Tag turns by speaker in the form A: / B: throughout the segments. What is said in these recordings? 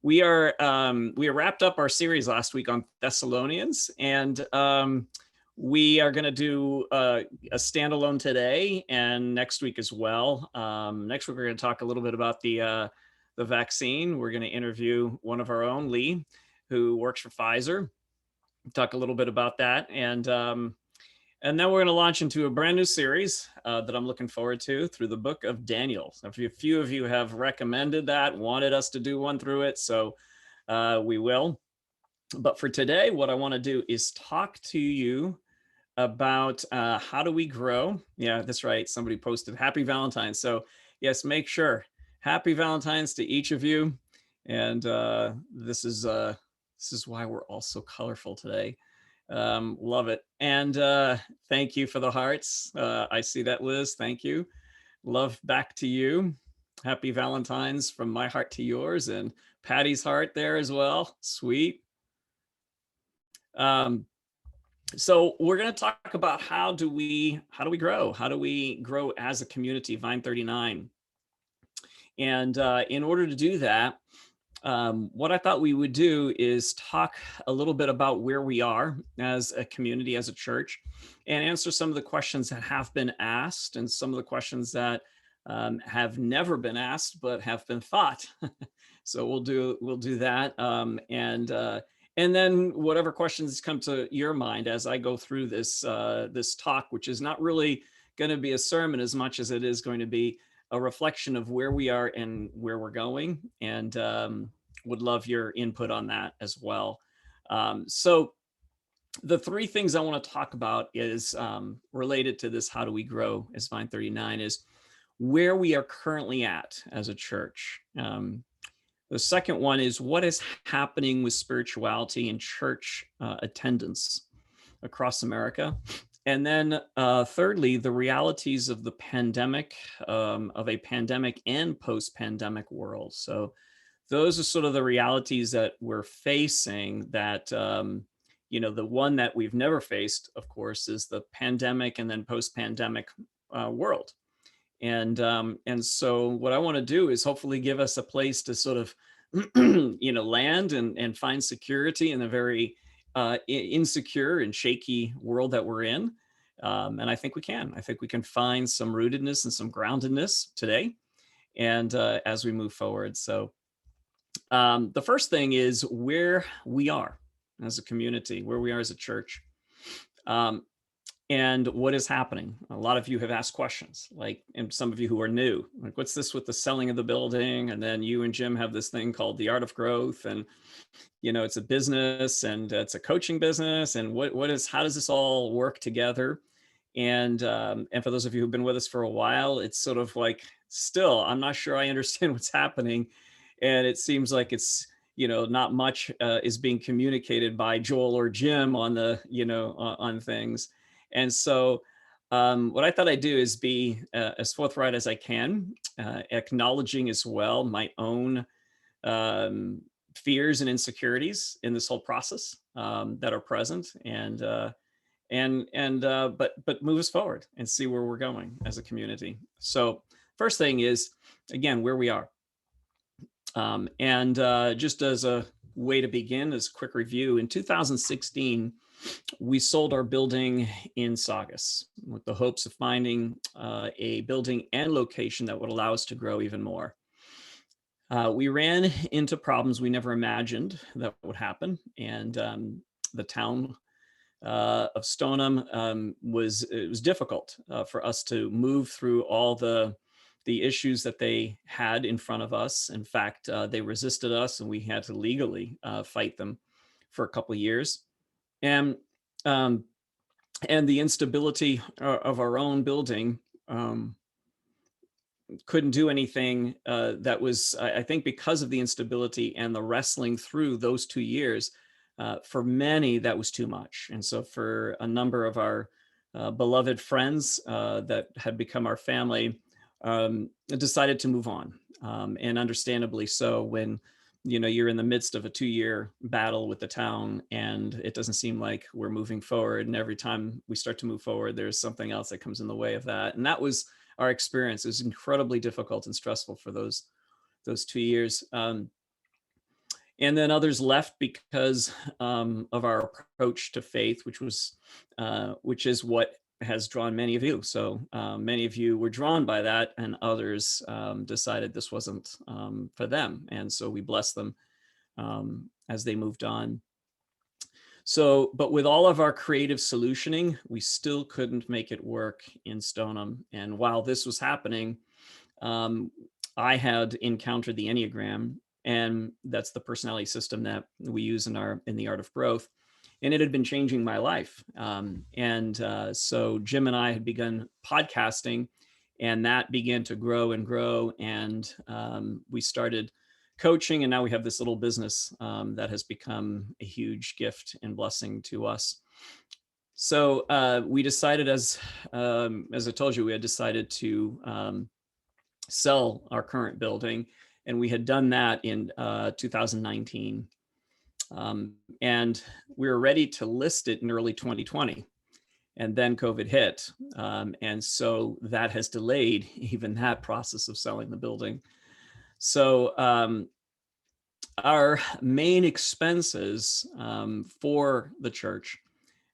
A: we wrapped up our series last week on Thessalonians, and we are going to do a standalone today and next week as well. Next week we're going to talk a little bit about the vaccine. We're going to interview one of our own, Lee, who works for Pfizer. Talk a little bit about that, and then we're going to launch into a brand new series that I'm looking forward to through the book of Daniel. A few of you have recommended that, wanted us to do one through it, so we will. But for today, what I want to do is talk to you about how do we grow. Yeah, that's right. Somebody posted Happy Valentine's. So yes, make sure. Happy Valentine's to each of you. And this is why we're all so colorful today. Love it. And thank you for the hearts. I see that, Liz. Thank you. Love back to you. Happy Valentine's from my heart to yours, and Patty's heart there as well. Sweet. So we're going to talk about how do we grow? How do we grow as a community, Vine39? And in order to do that, what I thought we would do is talk a little bit about where we are as a community, as a church, and answer some of the questions that have been asked and some of the questions that have never been asked but have been thought. So we'll do that, and then whatever questions come to your mind as I go through this this talk, which is not really going to be a sermon as much as it is going to be a reflection of where we are and where we're going, and would love your input on that as well. So the three things I want to talk about is related to this, how do we grow as Vine39, is where we are currently at as a church. The second one is what is happening with spirituality and church attendance across America. And then thirdly, the realities of the pandemic, of a pandemic and post-pandemic world. So those are sort of the realities that we're facing that, the one that we've never faced, of course, is the pandemic and then post-pandemic world. And so what I want to do is hopefully give us a place to sort of, land and find security in a very insecure and shaky world that we're in. And I think we can. I think we can find some rootedness and some groundedness today, and as we move forward. So the first thing is where we are as a community, where we are as a church, and what is happening. A lot of you have asked questions, like, and some of you who are new, like, what's this with the selling of the building? And then you and Jim have this thing called the Art of Growth, and it's a business and it's a coaching business, and how does this all work together? And for those of you who've been with us for a while, it's sort of like, still, I'm not sure I understand what's happening. And it seems like it's, not much is being communicated by Joel or Jim on the, on things. And so what I thought I'd do is be as forthright as I can, acknowledging as well my own fears and insecurities in this whole process that are present, but move us forward and see where we're going as a community. So first thing is, again, where we are. Just as a way to begin, as a quick review, in 2016, we sold our building in Saugus with the hopes of finding a building and location that would allow us to grow even more. We ran into problems we never imagined that would happen, and the town of Stoneham was difficult for us to move through all the issues that they had in front of us. In fact, they resisted us, and we had to legally fight them for a couple of years. And the instability of our own building couldn't do anything that was, I think, because of the instability and the wrestling through those 2 years, for many, that was too much. And so for a number of our beloved friends that had become our family, decided to move on, and understandably so, when you're in the midst of a 2-year battle with the town and it doesn't seem like we're moving forward, and every time we start to move forward, there's something else that comes in the way of that. And that was our experience. It was incredibly difficult and stressful for those 2 years. And then others left because of our approach to faith, which is what has drawn many of you. So many of you were drawn by that, and others decided this wasn't for them. And so we bless them as they moved on. So, but with all of our creative solutioning, we still couldn't make it work in Stoneham. And while this was happening, um, I had encountered the Enneagram, and that's the personality system that we use in the art of growth, and it had been changing my life. So Jim and I had begun podcasting, and that began to grow and grow, and we started coaching, and now we have this little business that has become a huge gift and blessing to us. So we decided, as I told you, we had decided to sell our current building, and we had done that in 2019. And we were ready to list it in early 2020, and then COVID hit. And so that has delayed even that process of selling the building. So our main expenses for the church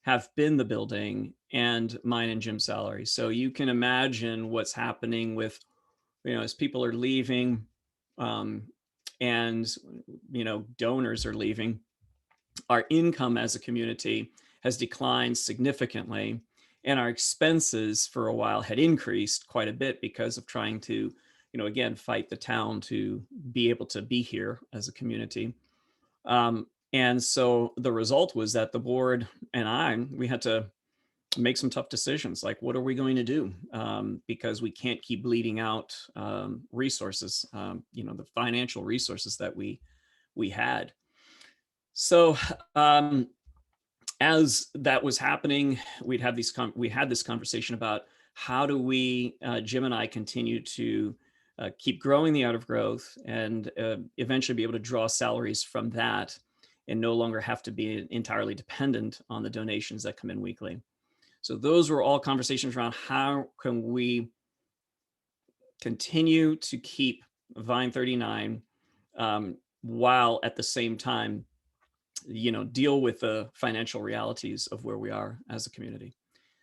A: have been the building and mine and Jim's salary. So you can imagine what's happening with, as people are leaving and, donors are leaving, our income as a community has declined significantly. And our expenses for a while had increased quite a bit because of trying to, again, fight the town to be able to be here as a community. And so the result was that the board and we had to make some tough decisions, like, what are we going to do? Because we can't keep bleeding out resources, the financial resources that we had. So as that was happening, we had this conversation about how do we, Jim and I, continue to keep growing the art of growth and eventually be able to draw salaries from that and no longer have to be entirely dependent on the donations that come in weekly. So those were all conversations around how can we continue to keep Vine39 while at the same time, deal with the financial realities of where we are as a community.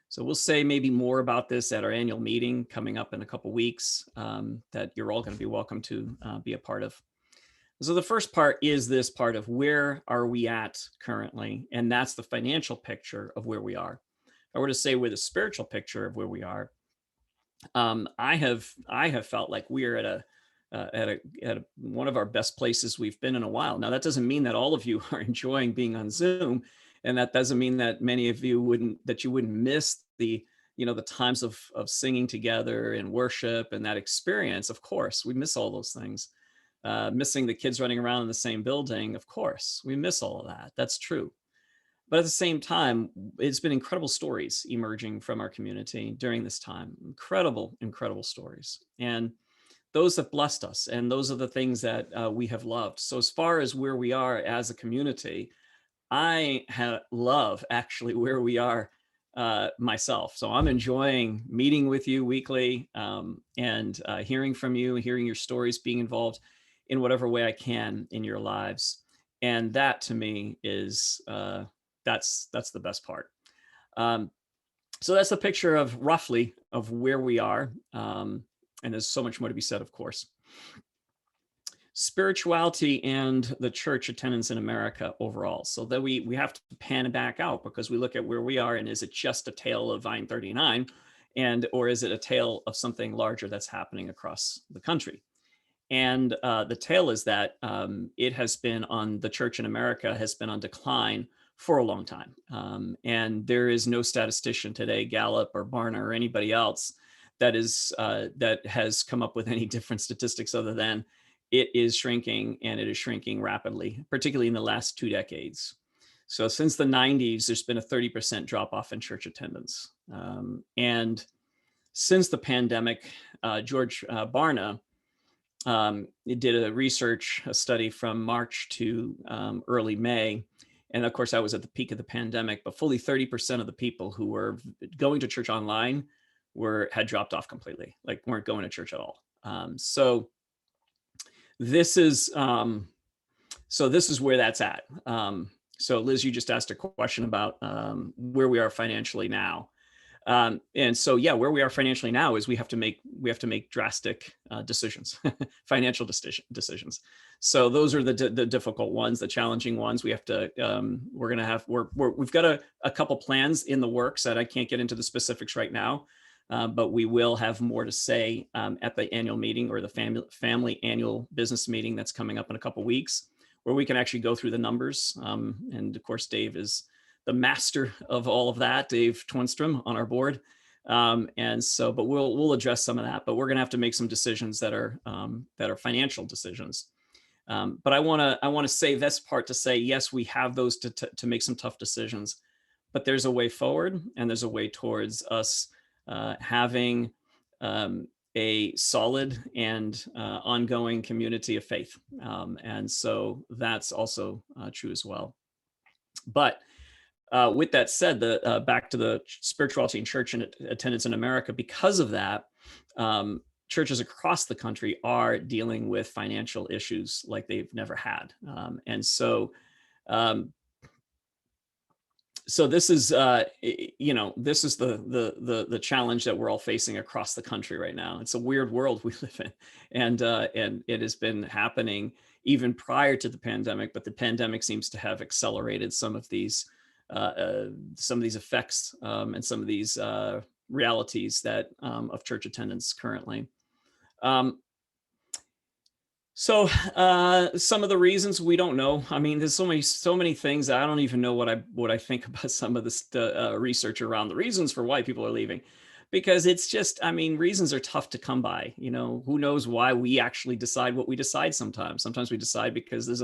A: So we'll say maybe more about this at our annual meeting coming up in a couple weeks that you're all going to be welcome to be a part of. So the first part is this part of where are we at currently? And that's the financial picture of where we are. If I were to say with a spiritual picture of where we are, I have felt like we're at one of our best places we've been in a while. Now, that doesn't mean that all of you are enjoying being on Zoom, and that doesn't mean that many of you wouldn't miss the times of singing together and worship and that experience. Of course, we miss all those things. Missing the kids running around in the same building, of course, we miss all of that. That's true. But at the same time, it's been incredible stories emerging from our community during this time. Incredible, incredible stories. And those have blessed us. And those are the things that we have loved. So as far as where we are as a community, I love actually where we are myself. So I'm enjoying meeting with you weekly and hearing from you, hearing your stories, being involved in whatever way I can in your lives. And that to me is, that's the best part. So that's a picture of roughly of where we are. And there's so much more to be said, of course. Spirituality and the church attendance in America overall. So that we have to pan back out because we look at where we are and is it just a tale of Vine39 or is it a tale of something larger that's happening across the country? And the tale is that the church in America has been on decline for a long time. And there is no statistician today, Gallup or Barna or anybody else, that has come up with any different statistics other than it is shrinking, and it is shrinking rapidly, particularly in the last 2 decades. So since the 90s, there's been a 30% drop off in church attendance. And since the pandemic, George Barna did a study from March to early May. And of course, I was at the peak of the pandemic, but fully 30% of the people who were going to church online had dropped off completely, like weren't going to church at all. So this is So this is where that's at. So Liz, you just asked a question about where we are financially now. And so, yeah, where we are financially now is we have to make drastic decisions, financial decisions. So those are the difficult ones, the challenging ones. We have to we've got a couple plans in the works that I can't get into the specifics right now, but we will have more to say at the annual meeting, or the family annual business meeting that's coming up in a couple weeks, where we can actually go through the numbers. And of course, Dave is the master of all of that, Dave Twinstrom, on our board. And so, but we'll address some of that, but we're going to have to make some decisions that are financial decisions. But I want to say this part to say, yes, we have those to make some tough decisions, but there's a way forward, and there's a way towards us having a solid and ongoing community of faith. And so that's also true as well. But with that said, back to the spirituality and church and attendance in America, because of that, churches across the country are dealing with financial issues like they've never had. And so, so this is, this is the challenge that we're all facing across the country right now. It's a weird world we live in, and it has been happening even prior to the pandemic, but the pandemic seems to have accelerated some of these effects and some of these realities that of church attendance currently. So some of the reasons we don't know. I mean, there's so many things. I don't even know what I think about some of this research around the reasons for why people are leaving, because it's just, I mean, reasons are tough to come by. Who knows why we actually decide what we decide sometimes. Sometimes we decide because there's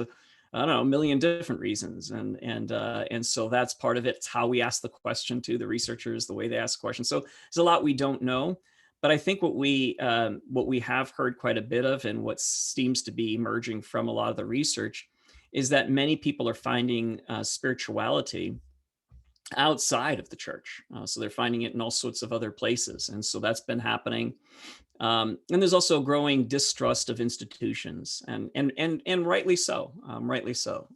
A: I don't know, a million different reasons. And so that's part of it. It's how we ask the question to the researchers, the way they ask questions. So there's a lot we don't know. But I think what we have heard quite a bit of, and what seems to be emerging from a lot of the research, is that many people are finding spirituality outside of the church. So they're finding it in all sorts of other places. And so that's been happening. And there's also growing distrust of institutions, and rightly so. Rightly so.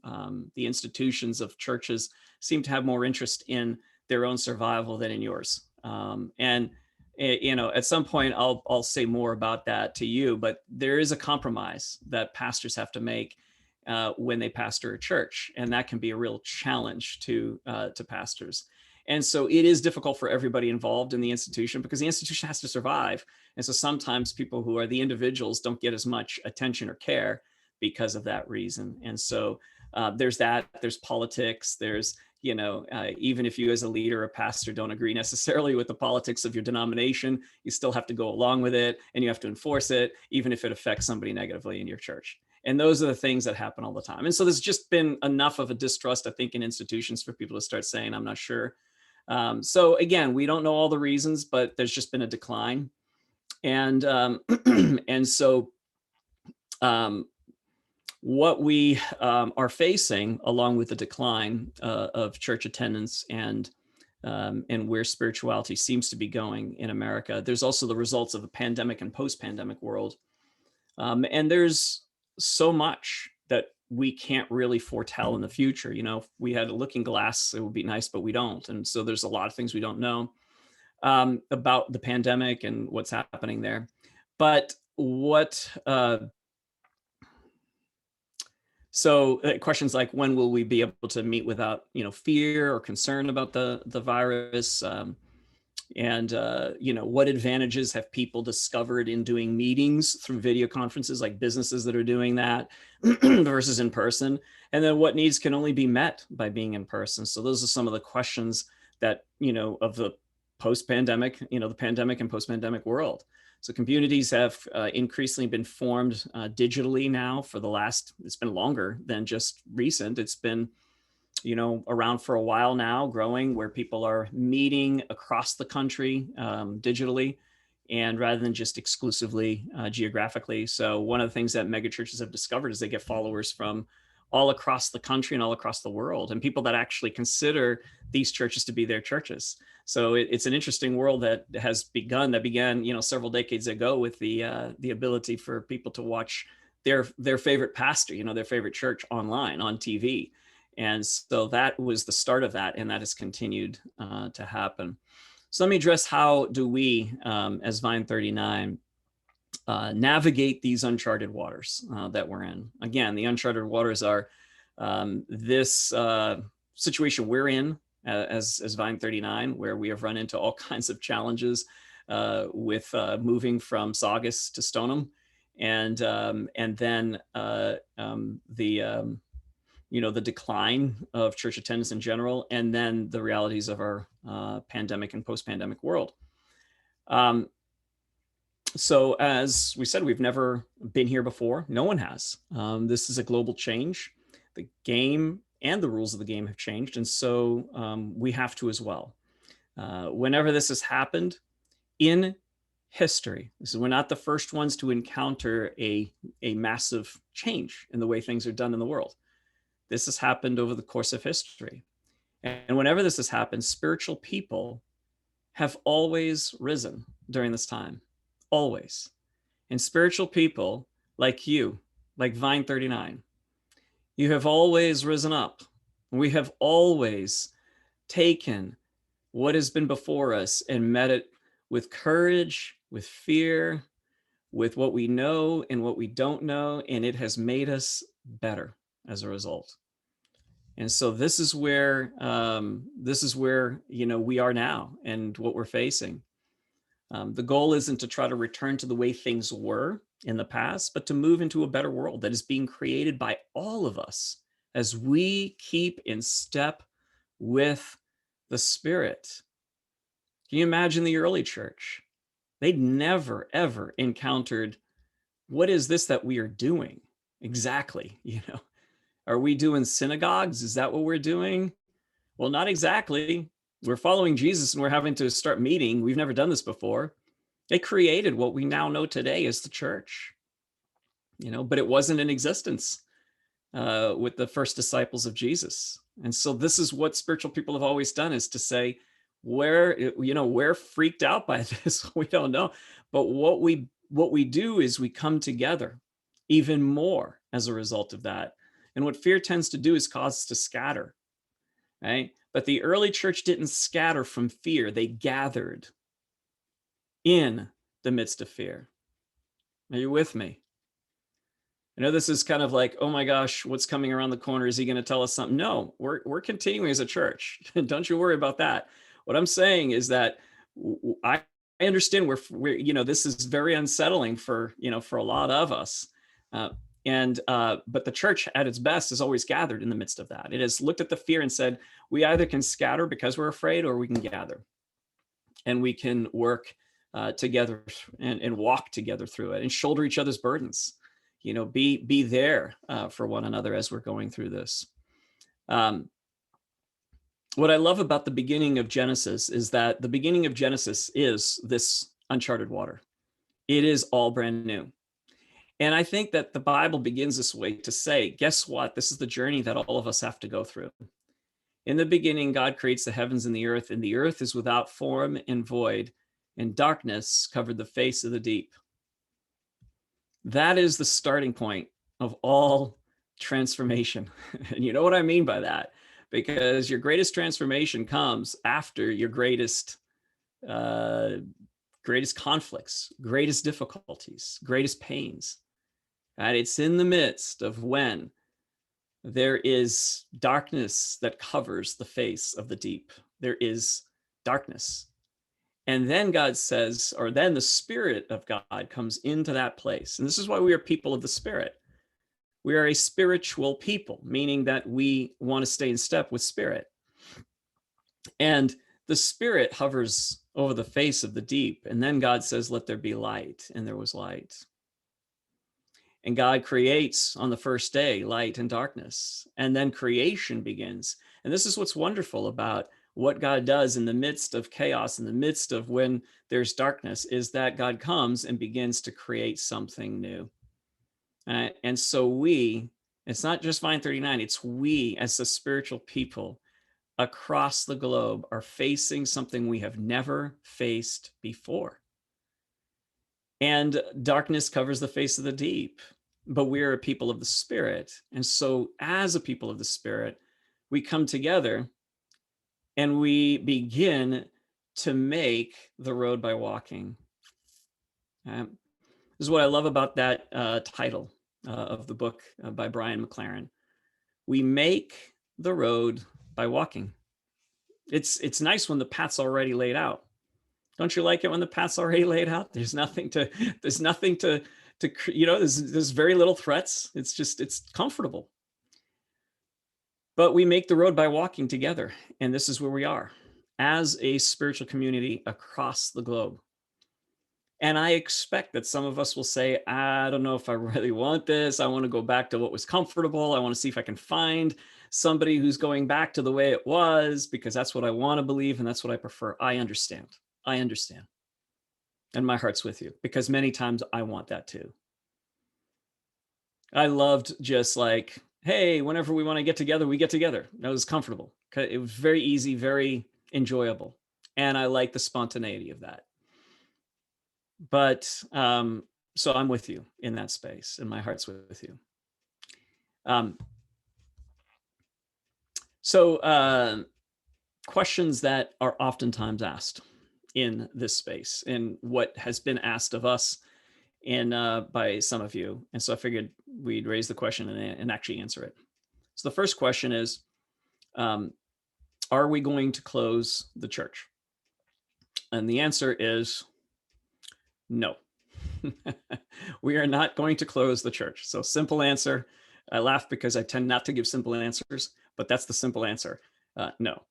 A: The institutions of churches seem to have more interest in their own survival than in yours. And at some point I'll say more about that to you, but there is a compromise that pastors have to make when they pastor a church, and that can be a real challenge to pastors. And so it is difficult for everybody involved in the institution, because the institution has to survive. And so sometimes people who are the individuals don't get as much attention or care because of that reason. And so there's politics, there's, even if you as a leader or pastor don't agree necessarily with the politics of your denomination, you still have to go along with it, and you have to enforce it, even if it affects somebody negatively in your church. And those are the things that happen all the time. And so there's just been enough of a distrust, I think, in institutions for people to start saying, I'm not sure. So again, we don't know all the reasons, but there's just been a decline. And and so what we are facing, along with the decline of church attendance and where spirituality seems to be going in America, there's also the results of a pandemic and post-pandemic world. And there's so much that we can't really foretell in the future. If we had a looking glass, it would be nice, but we don't. And so there's a lot of things we don't know about the pandemic and what's happening there. But so questions like, when will we be able to meet without, fear or concern about the virus? And what advantages have people discovered in doing meetings through video conferences, like businesses that are doing that versus in person? And then what needs can only be met by being in person? So those are some of the questions that, of the post-pandemic, the pandemic and post-pandemic world. So communities have increasingly been formed digitally now it's been longer than just recent. It's been around for a while now, growing, where people are meeting across the country digitally, and rather than just exclusively geographically. So one of the things that megachurches have discovered is they get followers from all across the country and all across the world, and people that actually consider these churches to be their churches. So it's an interesting world that began several decades ago with the ability for people to watch their favorite pastor, their favorite church online on TV. And so that was the start of that, and that has continued to happen. So let me address, how do we, as Vine39, navigate these uncharted waters that we're in. Again, the uncharted waters are this situation we're in as Vine39, where we have run into all kinds of challenges with moving from Saugus to Stoneham, and then the decline of church attendance in general, and then the realities of our pandemic and post-pandemic world. So as we said, we've never been here before. No one has. This is a global change. The game and the rules of the game have changed, and so we have to as well. Whenever this has happened in history, we're not the first ones to encounter a massive change in the way things are done in the world. This has happened over the course of history. And whenever this has happened, spiritual people have always risen during this time. Always. And spiritual people like you, like Vine39, you have always risen up. We have always taken what has been before us and met it with courage, with fear, with what we know and what we don't know, and it has made us better as a result. And so this is where we are now and what we're facing. The goal isn't to try to return to the way things were in the past, but to move into a better world that is being created by all of us as we keep in step with the Spirit. Can you imagine the early church? They'd never, ever encountered, what is this that we are doing? Exactly. Are we doing synagogues? Is that what we're doing? Well, not exactly. We're following Jesus and we're having to start meeting. We've never done this before. They created what we now know today as the church, but it wasn't in existence with the first disciples of Jesus. And so this is what spiritual people have always done, is to say, we're freaked out by this. We don't know. But what we do is we come together even more as a result of that. And what fear tends to do is cause us to scatter, right? But the early church didn't scatter from fear. They gathered in the midst of fear. Are you with me? I know this is kind of like, oh my gosh, what's coming around the corner? Is he going to tell us something? No, we're continuing as a church. Don't you worry about that. What I'm saying is that I understand we're this is very unsettling for a lot of us. But the church at its best has always gathered in the midst of that. It has looked at the fear and said, we either can scatter because we're afraid, or we can gather. And we can work together and walk together through it and shoulder each other's burdens. Be there for one another as we're going through this. What I love about the beginning of Genesis is that the beginning of Genesis is this uncharted water. It is all brand new. And I think that the Bible begins this way to say, guess what? This is the journey that all of us have to go through. In the beginning, God creates the heavens and the earth is without form and void, and darkness covered the face of the deep. That is the starting point of all transformation. And you know what I mean by that? Because your greatest transformation comes after your greatest conflicts, greatest difficulties, greatest pains. And it's in the midst of when there is darkness that covers the face of the deep. There is darkness. And then God says, or then the Spirit of God comes into that place. And this is why we are people of the Spirit. We are a spiritual people, meaning that we want to stay in step with Spirit. And the Spirit hovers over the face of the deep. And then God says, let there be light. And there was light. And God creates on the first day light and darkness. And then creation begins. And this is what's wonderful about what God does in the midst of chaos, in the midst of when there's darkness, is that God comes and begins to create something new. And so it's not just Vine39, it's we as the spiritual people across the globe are facing something we have never faced before. And darkness covers the face of the deep. but we're a people of the Spirit. And so as a people of the Spirit, we come together and we begin to make the road by walking. This is what I love about that title of the book by Brian McLaren. We make the road by walking. It's nice when the path's already laid out. Don't you like it when the path's already laid out? There's nothing to there's very little threats. It's comfortable. But we make the road by walking together. And this is where we are as a spiritual community across the globe. And I expect that some of us will say, I don't know if I really want this. I want to go back to what was comfortable. I want to see if I can find somebody who's going back to the way it was, because that's what I want to believe and that's what I prefer. I understand. And my heart's with you, because many times I want that too. I loved just like, hey, whenever we want to get together, we get together. That was comfortable. It was very easy, very enjoyable. And I like the spontaneity of that. But so I'm with you in that space, and my heart's with you. So questions that are oftentimes asked in this space, and what has been asked of us by some of you. And so I figured we'd raise the question and actually answer it. So the first question is, are we going to close the church? And the answer is no. We are not going to close the church. So simple answer. I laugh because I tend not to give simple answers, but that's the simple answer. No,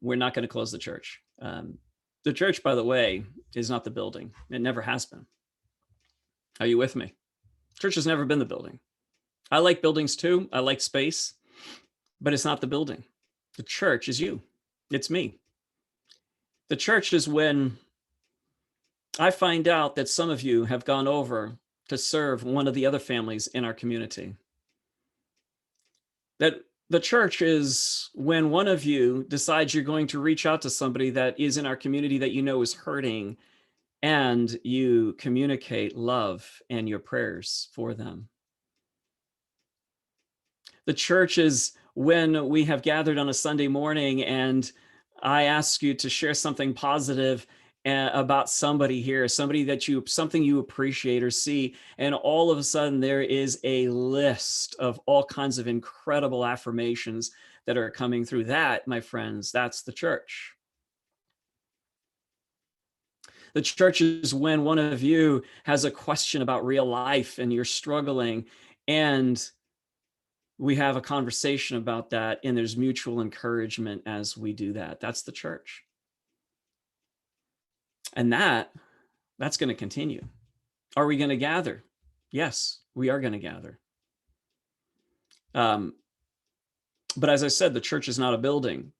A: we're not going to close the church. The church, by the way, is not the building. It never has been. Are you with me? Church has never been the building. I like buildings too. I like space, but it's not the building. The church is you. It's me. The church is when I find out that some of you have gone over to serve one of the other families in our community. That the church is when one of you decides you're going to reach out to somebody that is in our community that you know is hurting, and you communicate love and your prayers for them. The church is when we have gathered on a Sunday morning and I ask you to share something positive about somebody here, something you appreciate or see, and all of a sudden there is a list of all kinds of incredible affirmations that are coming through. That, my friends, that's the church. The church is when one of you has a question about real life and you're struggling, and we have a conversation about that, and there's mutual encouragement as we do that. That's the church. And that's going to continue. Are we going to gather? Yes, we are going to gather. But as I said, the church is not a building.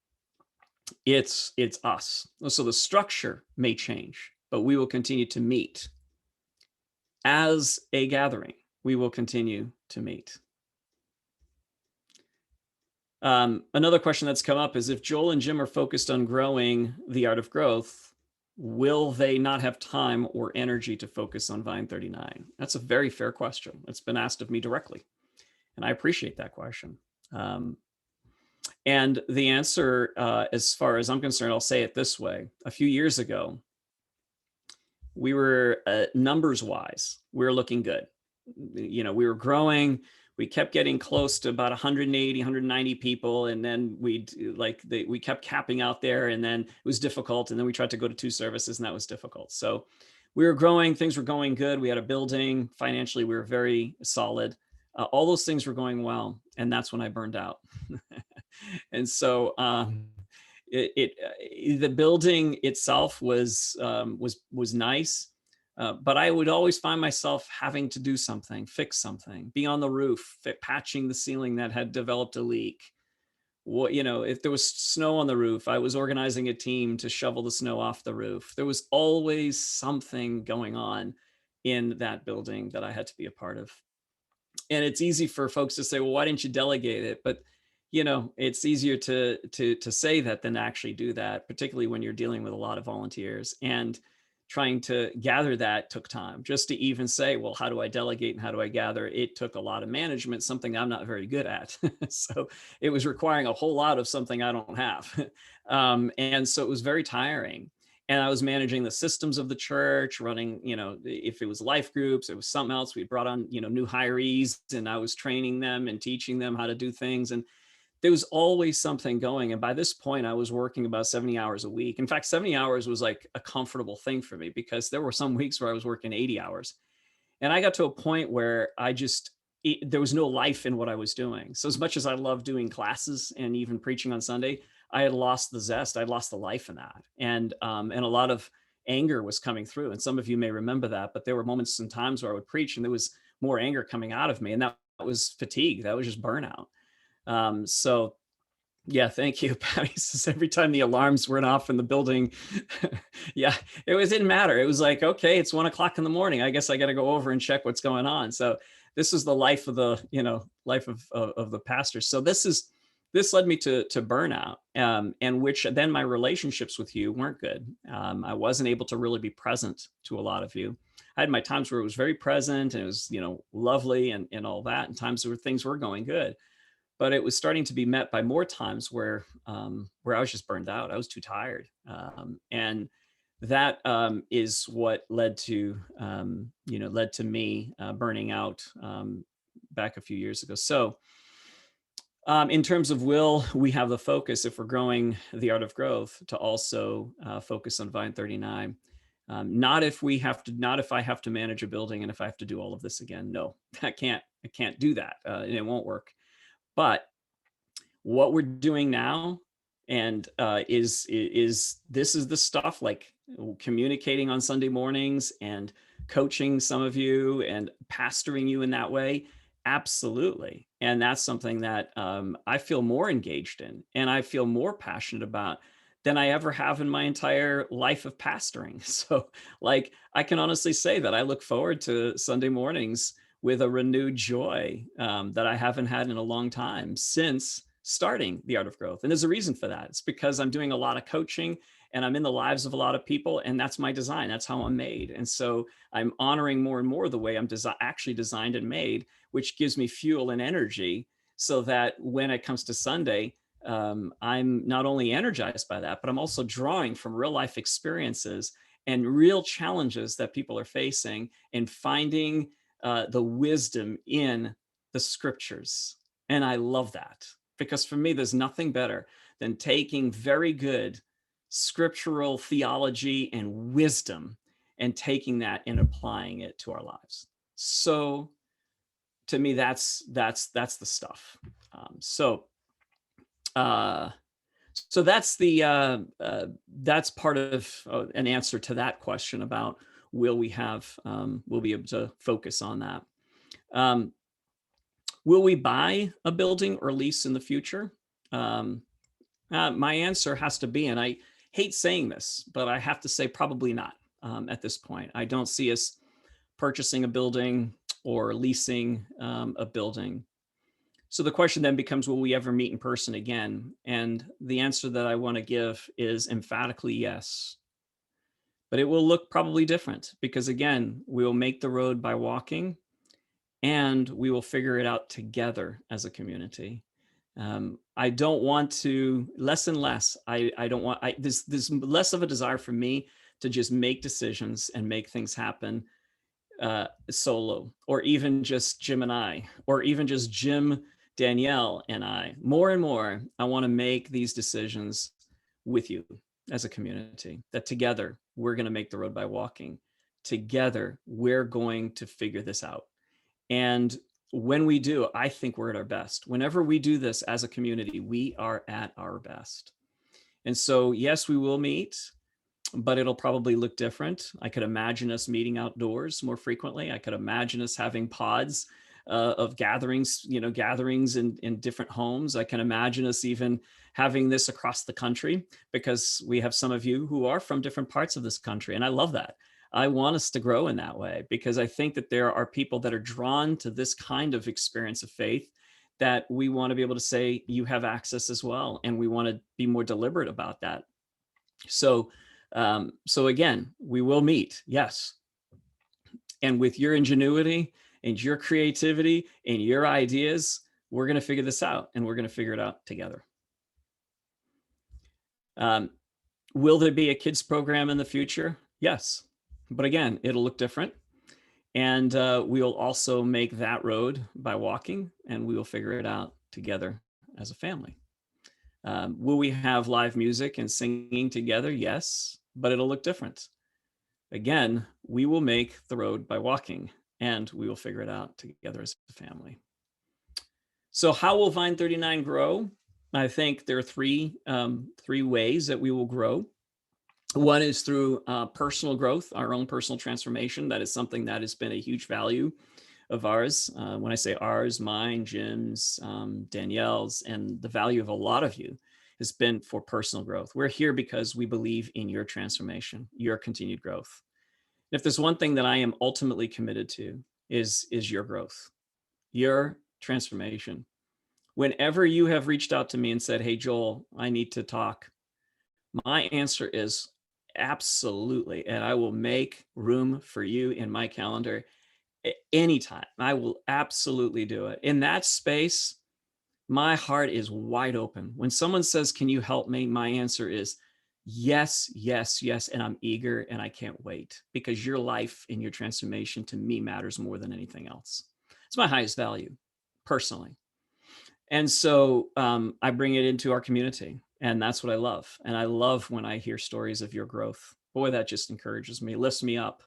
A: It's us. So the structure may change, but we will continue to meet. As a gathering, we will continue to meet. Another question that's come up is, if Joel and Jim are focused on growing the art of growth, will they not have time or energy to focus on Vine39? That's a very fair question. It's been asked of me directly, and I appreciate that question. And the answer, as far as I'm concerned, I'll say it this way. A few years ago, we were numbers-wise, we were looking good. We were growing. We kept getting close to about 180, 190 people. And then we kept capping out there, and then it was difficult. And then we tried to go to 2 services, and that was difficult. So we were growing, things were going good. We had a building, financially, we were very solid. All those things were going well. And that's when I burned out. And so the building itself was nice. But I would always find myself having to do something, fix something, be on the roof, patching the ceiling that had developed a leak. If there was snow on the roof, I was organizing a team to shovel the snow off the roof. There was always something going on in that building that I had to be a part of. And it's easy for folks to say, well, why didn't you delegate it? But it's easier to say that than to actually do that, particularly when you're dealing with a lot of volunteers. And trying to gather that took time. Just to even say, well, how do I delegate and how do I gather? It took a lot of management, something I'm not very good at. So it was requiring a whole lot of something I don't have. And so it was very tiring. And I was managing the systems of the church, running, if it was life groups, it was something else. We brought on, new hirees, and I was training them and teaching them how to do things. And there was always something going. And by this point, I was working about 70 hours a week. In fact, 70 hours was like a comfortable thing for me, because there were some weeks where I was working 80 hours. And I got to a point where there was no life in what I was doing. So as much as I love doing classes and even preaching on Sunday, I had lost the zest. I'd lost the life in that. And a lot of anger was coming through. And some of you may remember that, but there were moments and times where I would preach and there was more anger coming out of me. And that was fatigue. That was just burnout. So yeah, thank you, Patty. Says every time the alarms went off in the building, yeah, didn't matter. It was like, okay, it's 1 o'clock in the morning. I guess I got to go over and check what's going on. So this is the life of the, life of the pastor. So this led me to burnout, and which then my relationships with you weren't good. I wasn't able to really be present to a lot of you. I had my times where it was very present and it was, lovely and all that, and times where things were going good. But it was starting to be met by more times where I was just burned out. I was too tired, and that is what led to me burning out back a few years ago. So, in terms of will we have the focus, if we're growing the art of growth, to also focus on Vine39? Not if I have to manage a building and if I have to do all of this again. No, I can't do that, and it won't work. But what we're doing now, and is the stuff like communicating on Sunday mornings and coaching some of you and pastoring you in that way. Absolutely. And that's something that I feel more engaged in and I feel more passionate about than I ever have in my entire life of pastoring. So like, I can honestly say that I look forward to Sunday mornings with a renewed joy that I haven't had in a long time since starting the art of growth. And there's a reason for that. It's because I'm doing a lot of coaching and I'm in the lives of a lot of people, and that's my design. That's how I'm made. And so I'm honoring more and more the way I'm actually designed and made, which gives me fuel and energy so that when it comes to Sunday, I'm not only energized by that, but I'm also drawing from real life experiences and real challenges that people are facing and finding the wisdom in the scriptures. And I love that, because for me, there's nothing better than taking very good scriptural theology and wisdom and taking that and applying it to our lives. So to me, that's the stuff. So that's that's part of an answer to that question about will we be able to focus on that. Will we buy a building or lease in the future? My answer has to be, and I hate saying this, but I have to say probably not at this point. I don't see us purchasing a building or leasing a building. So the question then becomes, will we ever meet in person again? And the answer that I want to give is emphatically yes. But it will look probably different, because again, we will make the road by walking, and we will figure it out together as a community. I don't want to, less and less. I don't want, there's less of a desire for me to just make decisions and make things happen solo, or even just Jim and I, or even just Jim, Danielle, and I. More and more, I want to make these decisions with you as a community, that together we're going to make the road by walking. Together, we're going to figure this out. And when we do, I think we're at our best. Whenever we do this as a community, we are at our best. And so, yes, we will meet, but it'll probably look different. I could imagine us meeting outdoors more frequently. I could imagine us having pods of gatherings, gatherings in different homes. I can imagine us even having this across the country, because we have some of you who are from different parts of this country. And I love that. I want us to grow in that way, because I think that there are people that are drawn to this kind of experience of faith that we want to be able to say, you have access as well. And we want to be more deliberate about that. So So again, we will meet, yes. And with your ingenuity and your creativity and your ideas, we're going to figure this out, and we're going to figure it out together. Will there be a kids program in the future? Yes. But again, it'll look different. And we'll also make that road by walking, and we will figure it out together as a family. Will we have live music and singing together? Yes, but it'll look different. Again, we will make the road by walking, and we will figure it out together as a family. So how will Vine39 grow? I think there are three ways that we will grow. One is through personal growth, our own personal transformation. That is something that has been a huge value of ours. When I say ours, mine, Jim's, Danielle's, and the value of a lot of you has been for personal growth. We're here because we believe in your transformation, your continued growth. And if there's one thing that I am ultimately committed to is your growth, your transformation. Whenever you have reached out to me and said, hey, Joel, I need to talk, my answer is absolutely. And I will make room for you in my calendar anytime. I will absolutely do it. In that space, my heart is wide open. When someone says, can you help me? My answer is yes, yes, yes. And I'm eager and I can't wait, because your life and your transformation to me matters more than anything else. It's my highest value personally. And so I bring it into our community, and that's what I love. And I love when I hear stories of your growth. Boy, that just encourages me, lifts me up.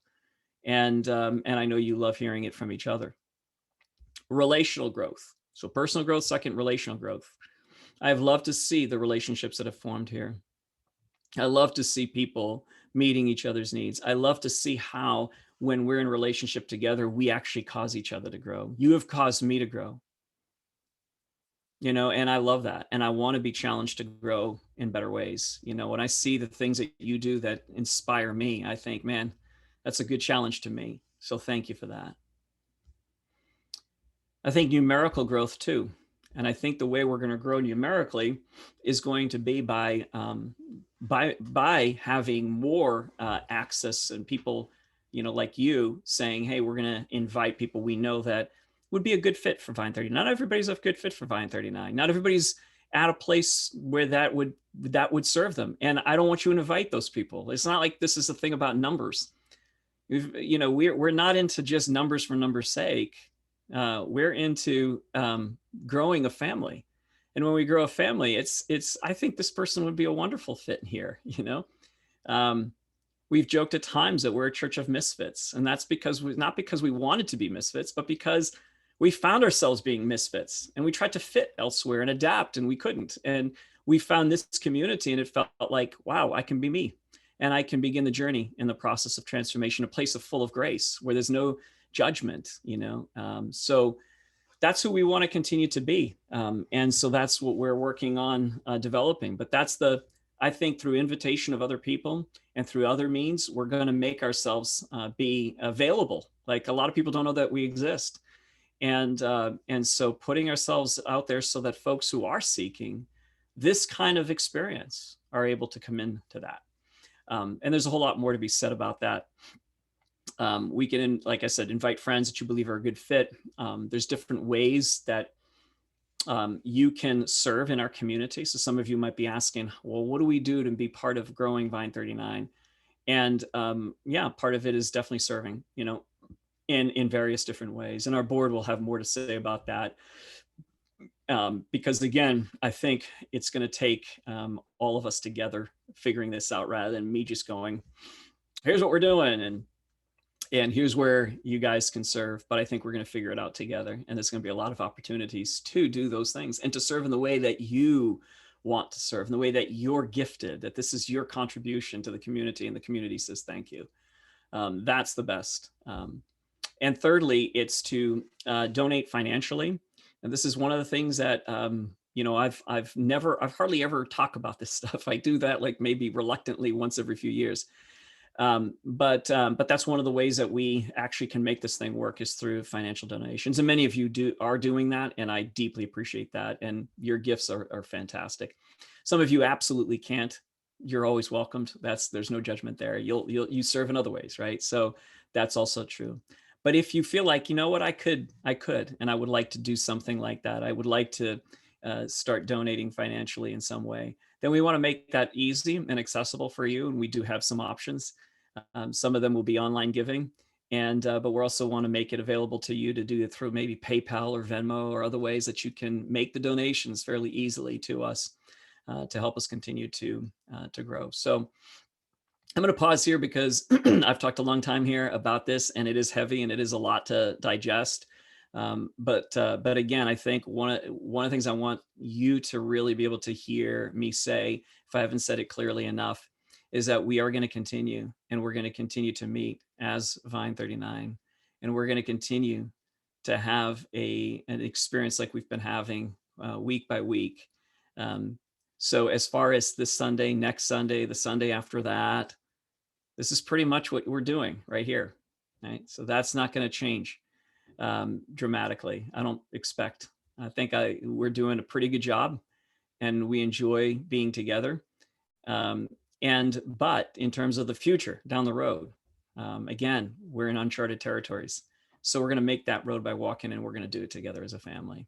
A: And I know you love hearing it from each other. Relational growth. So personal growth, second, relational growth. I've loved to see the relationships that have formed here. I love to see people meeting each other's needs. I love to see how, when we're in relationship together, we actually cause each other to grow. You have caused me to grow. And I love that. And I want to be challenged to grow in better ways. When I see the things that you do that inspire me, I think, man, that's a good challenge to me. So thank you for that. I think numerical growth too. And I think the way we're going to grow numerically is going to be by having more access, and people, like you saying, hey, we're going to invite people we know that would be a good fit for Vine39. Not everybody's a good fit for Vine39. Not everybody's at a place where that would serve them. And I don't want you to invite those people. It's not like this is a thing about numbers. We're not into just numbers for numbers' sake. We're into growing a family. And when we grow a family, I think this person would be a wonderful fit here. We've joked at times that we're a church of misfits, and that's not because we wanted to be misfits, but because we found ourselves being misfits, and we tried to fit elsewhere and adapt, and we couldn't. And we found this community, and it felt like, wow, I can be me, and I can begin the journey in the process of transformation, a place full of grace where there's no judgment. So that's who we want to continue to be. And so that's what we're working on developing. But I think through invitation of other people and through other means, we're going to make ourselves be available. Like, a lot of people don't know that we exist. And so putting ourselves out there so that folks who are seeking this kind of experience are able to come into that. And there's a whole lot more to be said about that. We can, like I said, invite friends that you believe are a good fit. There's different ways that you can serve in our community. So some of you might be asking, well, what do we do to be part of growing Vine39? And yeah, part of it is definitely serving, in various different ways. And our board will have more to say about that. Because again, I think it's going to take all of us together figuring this out, rather than me just going, here's what we're doing, and here's where you guys can serve. But I think we're going to figure it out together. And there's going to be a lot of opportunities to do those things and to serve in the way that you want to serve, in the way that you're gifted, that this is your contribution to the community, and the community says, thank you. That's the best. And thirdly, it's to donate financially. And this is one of the things that, I've hardly ever talk about this stuff. I do that like maybe reluctantly once every few years. But that's one of the ways that we actually can make this thing work, is through financial donations. And many of you are doing that, and I deeply appreciate that. And your gifts are fantastic. Some of you absolutely can't you're always welcomed. There's no judgment there. You serve in other ways, right? So that's also true. But if you feel like, you know what, and I would like to do something like that. I would like to start donating financially in some way. Then we want to make that easy and accessible for you. And we do have some options. Some of them will be online giving, and but we also want to make it available to you to do it through maybe PayPal or Venmo or other ways that you can make the donations fairly easily to us to help us continue to grow. So I'm going to pause here because I've talked a long time here about this, and it is heavy and it is a lot to digest. But again, I think one of the things I want you to really be able to hear me say, if I haven't said it clearly enough, is that we are going to continue, and we're going to continue to meet as Vine39, and we're going to continue to have an experience like we've been having week by week. So as far as this Sunday, next Sunday, the Sunday after that, this is pretty much what we're doing right here. Right. So that's not going to change dramatically. I don't expect. I think we're doing a pretty good job, and we enjoy being together. But in terms of the future down the road, again, we're in uncharted territories. So we're going to make that road by walking, and we're going to do it together as a family.